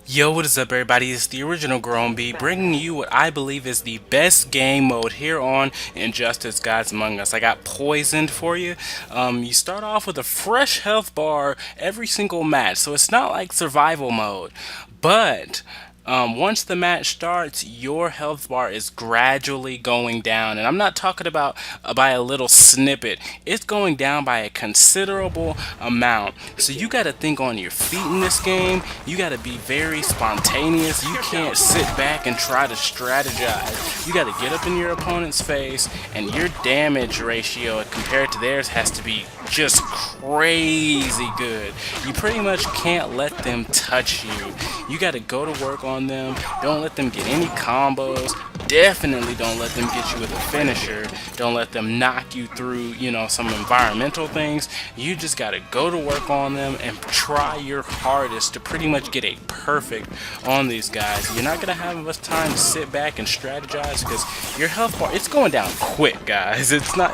Yo, what is up, everybody? It's the original Grown B, bringing you what I believe is the best game mode here on Injustice Gods Among Us. I got poisoned for you. You start off with a fresh health bar every single match, so it's not like survival mode. But once the match starts, your health bar is gradually going down. And I'm not talking about by a little snippet, it's going down by a considerable amount. So you got to think on your feet in this game. You got to be very spontaneous. You can't sit back and try to strategize. You got to get up in your opponent's face, and your damage ratio compared to theirs has to be just crazy good. You pretty much can't let them touch you. You got to go to work on them. Don't let them get any combos. Definitely don't let them get you with a finisher. Don't let them knock you through, some environmental things. You just got to go to work on them and try your hardest to pretty much get a perfect on these guys. You're not going to have enough time to sit back and strategize because your health bar, it's going down quick, guys. It's not,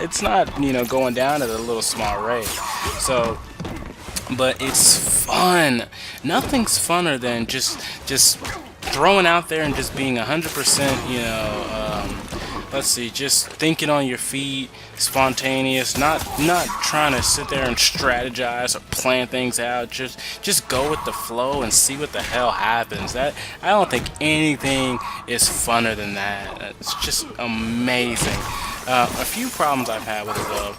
going down at a little small rate. So, but it's fun. Nothing's funner than just throwing out there and just being 100%, let's see, just thinking on your feet, spontaneous, not trying to sit there and strategize or plan things out. Just go with the flow and see what the hell happens. That I don't think anything is funner than that. It's just amazing. A few problems I've had with it though.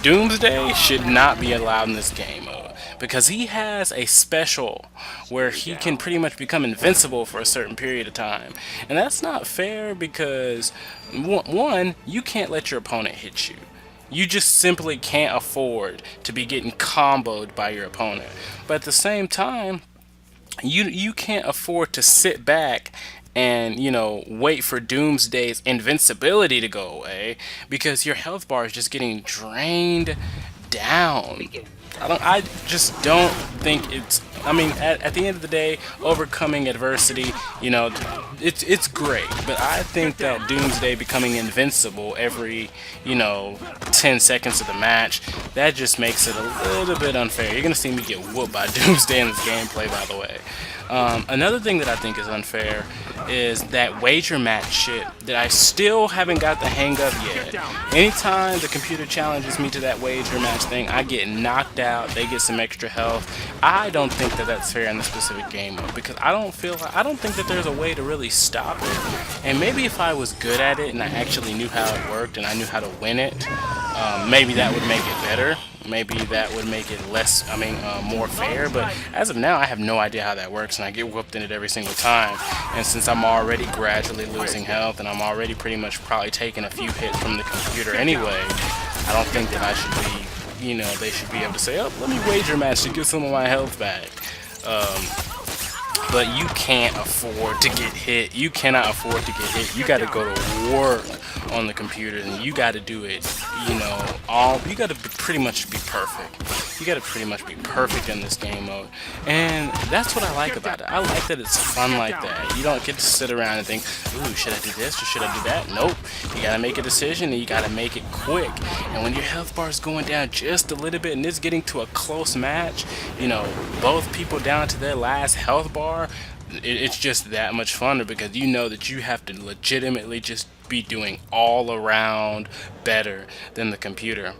Doomsday should not be allowed in this game mode because he has a special where he can pretty much become invincible for a certain period of time, and that's not fair because one, you can't let your opponent hit you. You just simply can't afford to be getting comboed by your opponent. But at the same time, you can't afford to sit back and wait for Doomsday's invincibility to go away because your health bar is just getting drained down. I just don't think it's. I mean, at the end of the day, overcoming adversity, it's great. But I think that Doomsday becoming invincible every, 10 seconds of the match, that just makes it a little bit unfair. You're gonna see me get whooped by Doomsday in this gameplay, by the way. Another thing that I think is unfair is that wager match shit that I still haven't got the hang of yet. Anytime the computer challenges me to that wager match thing, I get knocked out, they get some extra health. I don't think that that's fair in the specific game mode because I don't think that there's a way to really stop it. And maybe if I was good at it and I actually knew how it worked and I knew how to win it, maybe that would make it better. Maybe that would make it more fair, but as of now, I have no idea how that works, and I get whooped in it every single time. And since I'm already gradually losing health, and I'm already pretty much probably taking a few hits from the computer anyway, I don't think that I should be, they should be able to say, oh, let me wager match to get some of my health back. But you can't afford to get hit. You cannot afford to get hit. You got to go to work on the computer, and you got to do it. You got to pretty much be perfect. You got to pretty much be perfect in this game mode, and that's what I like about it. I like that it's fun like that. You don't get to sit around and think, ooh, should I do this or should I do that? Nope. You got to make a decision, and you got to make it quick. And when your health bar is going down just a little bit, and it's getting to a close match, both people down to their last health bar, it's just that much funner because you know that you have to legitimately just be doing all around better than the computer.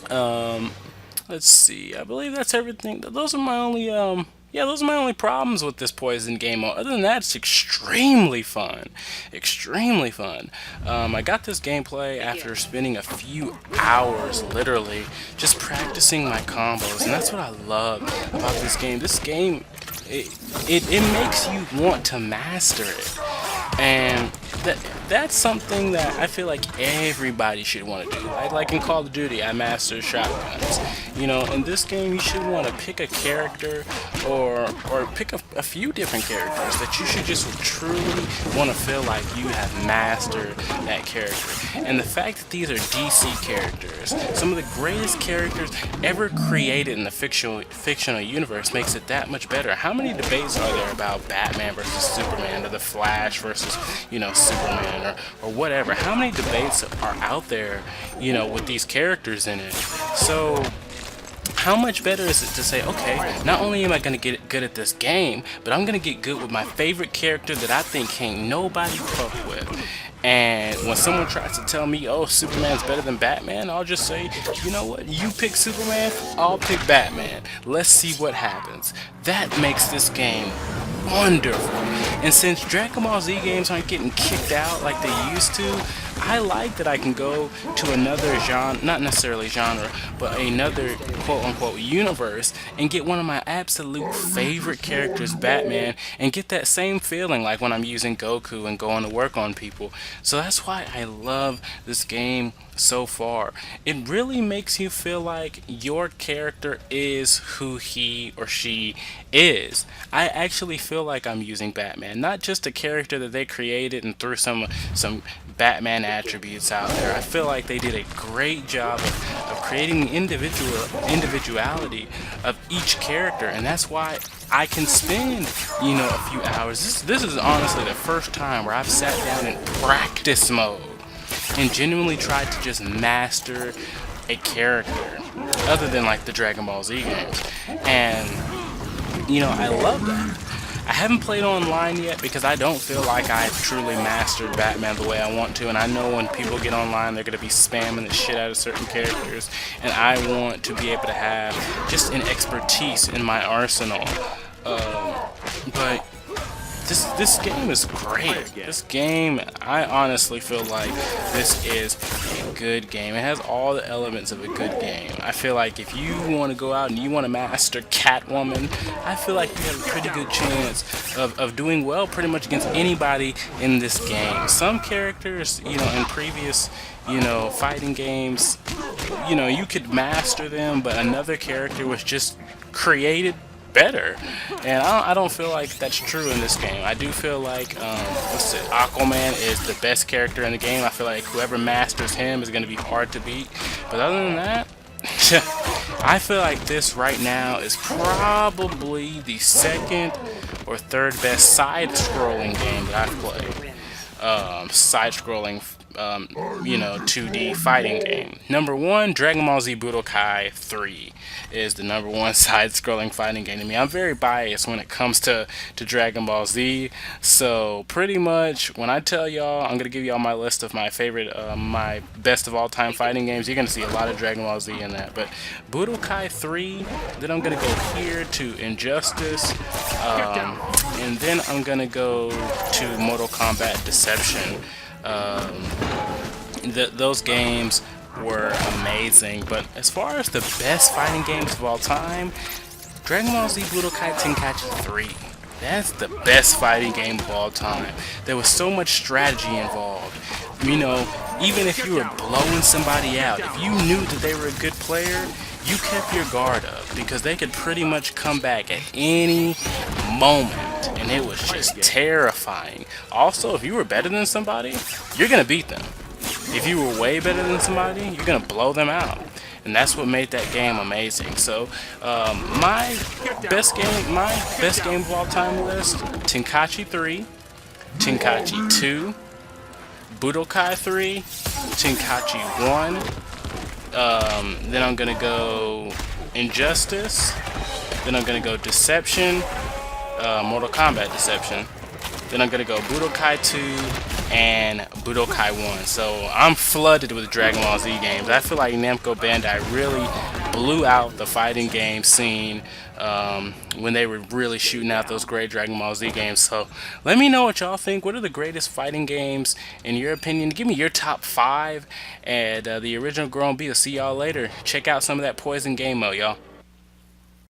Let's see. I believe that's everything. Those are my only those are my only problems with this Poison game mode. Other than that, it's extremely fun. Extremely fun. I got this gameplay after spending a few hours, literally, just practicing my combos, and that's what I love about this game. This game, it makes you want to master it. And that's something that I feel like everybody should want to do. Like in Call of Duty, I master shotguns. In this game, you should want to pick a character or pick a few different characters that you should just truly want to feel like you have mastered that character. And the fact that these are DC characters, some of the greatest characters ever created in the fictional universe, makes it that much better. How many debates are there about Batman versus Superman or The Flash versus, Superman or whatever? How many debates are out there, with these characters in it? So how much better is it to say, okay, not only am I going to get good at this game, but I'm going to get good with my favorite character that I think can't nobody fuck with. And when someone tries to tell me, oh, Superman's better than Batman, I'll just say, you know what, you pick Superman, I'll pick Batman. Let's see what happens. That makes this game wonderful. And since Dragon Ball Z games aren't getting kicked out like they used to, I like that I can go to another genre, not necessarily genre, but another quote-unquote universe and get one of my absolute favorite characters, Batman, and get that same feeling like when I'm using Goku and going to work on people. So that's why I love this game so far. It really makes you feel like your character is who he or she is. I actually feel like I'm using Batman, not just a character that they created and threw some Batman attributes out there. I feel like they did a great job of creating the individuality of each character, and that's why I can spend, a few hours. This is honestly the first time where I've sat down in practice mode and genuinely tried to just master a character other than like the Dragon Ball Z games. And I love that. I haven't played online yet because I don't feel like I've truly mastered Batman the way I want to, and I know when people get online they're going to be spamming the shit out of certain characters, and I want to be able to have just an expertise in my arsenal. But this game is great. This game, I honestly feel like this is a good game. It has all the elements of a good game. I feel like if you want to go out and you want to master Catwoman, I feel like you have a pretty good chance of doing well pretty much against anybody in this game. Some characters, in previous, fighting games, you could master them, but another character was just created better, and I don't feel like that's true in this game. I do feel like Aquaman is the best character in the game. I feel like whoever masters him is going to be hard to beat, but other than that, I feel like this right now is probably the second or third best side-scrolling game that I've played. Side-scrolling 2D fighting game. Number one, Dragon Ball Z Budokai 3 is the number one side-scrolling fighting game to me. I'm very biased when it comes to Dragon Ball Z, so pretty much when I tell y'all I'm gonna give y'all my list of my favorite, my best of all time fighting games, you're gonna see a lot of Dragon Ball Z in that. But Budokai 3, then I'm gonna go here to Injustice, and then I'm gonna go to Mortal Kombat Deception. Those games were amazing, but as far as the best fighting games of all time, Dragon Ball Z Budokai Tenkaichi 3, that's the best fighting game of all time. There was so much strategy involved. Even if you were blowing somebody out, if you knew that they were a good player, you kept your guard up because they could pretty much come back at any moment, and it was just terrifying. Also, if you were better than somebody, you're gonna beat them. If you were way better than somebody, you're gonna blow them out, and that's what made that game amazing. So, my best game of all time list: Tenkaichi 3, Tenkaichi 2, Budokai 3, Tenkaichi 1. Then I'm gonna go Injustice. Then I'm gonna go Deception, Mortal Kombat Deception. Then I'm gonna go Budokai 2 and Budokai 1. So I'm flooded with Dragon Ball Z games. I feel like Namco Bandai really blew out the fighting game scene when they were really shooting out those great Dragon Ball Z games. So let me know what y'all think. What are the greatest fighting games in your opinion? Give me your top 5, and the original Grown B will see y'all later. Check out some of that Poison game mode, y'all.